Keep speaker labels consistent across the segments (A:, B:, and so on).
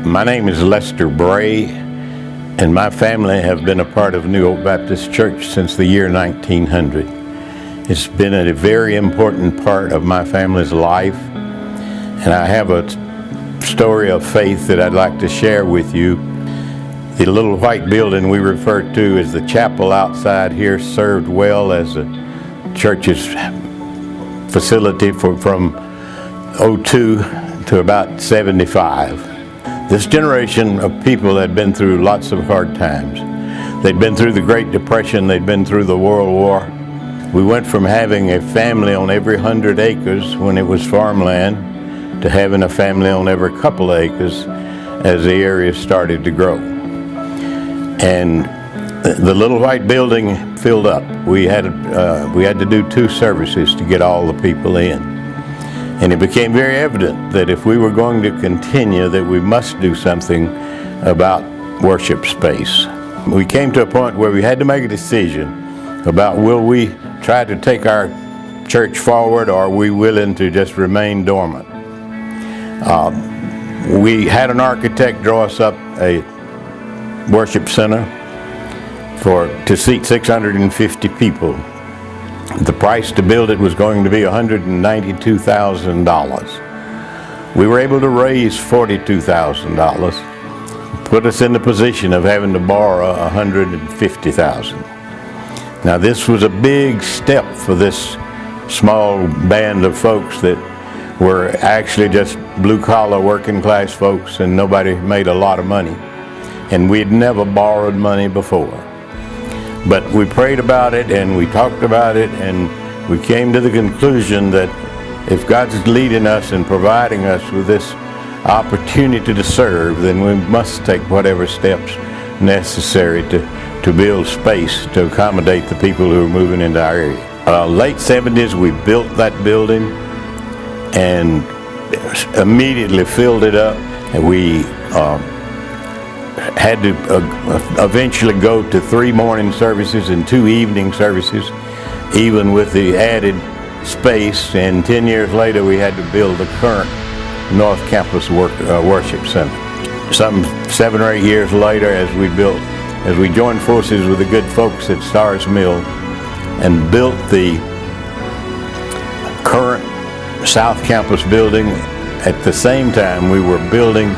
A: My name is Lester Bray, and my family have been a part of New Hope Baptist Church since the year 1900. It's been a very important part of my family's life, and I have a story of faith that I'd like to share with you. The little white building we refer to as the chapel outside here served well as a church's facility from 02 to about 75. This generation of people had been through lots of hard times. They'd been through the Great Depression, they'd been through the World War. We went from having a family on every 100 acres when it was farmland to having a family on every couple of acres as the area started to grow. And the little white building filled up. We had to do 2 services to get all the people in. And it became very evident that if we were going to continue, that we must do something about worship space. We came to a point where we had to make a decision about, will we try to take our church forward, or are we willing to just remain dormant? We had an architect draw us up a worship center to seat 650 people. The price to build it was going to be $192,000. We were able to raise $42,000, put us in the position of having to borrow $150,000. Now this was a big step for this small band of folks that were actually just blue-collar working class folks, and nobody made a lot of money. And we'd never borrowed money before. But we prayed about it and we talked about it, and we came to the conclusion that if God's leading us and providing us with this opportunity to serve, then we must take whatever steps necessary to build space to accommodate the people who are moving into our area. Late 70s, we built that building and immediately filled it up, and we had to eventually go to 3 morning services and 2 evening services, even with the added space. And 10 years later, we had to build the current North Campus Worship Center. Some 7 or 8 years later, as we joined forces with the good folks at Stars Mill and built the current South Campus building, at the same time we were building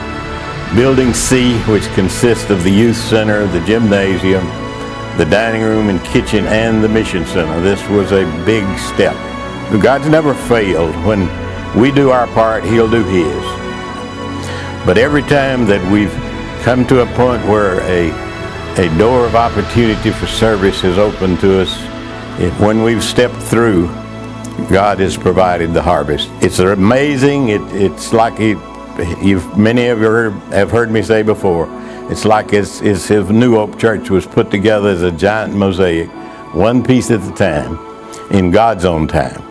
A: Building C, which consists of the youth center, the gymnasium, the dining room and kitchen, and the mission center. This was a big step. God's never failed. When we do our part, He'll do His. But every time that we've come to a point where a door of opportunity for service is open to us, when we've stepped through, God has provided the harvest. It's amazing. It's like many of you have heard me say before, it's like as if New Hope Church was put together as a giant mosaic, one piece at a time, in God's own time.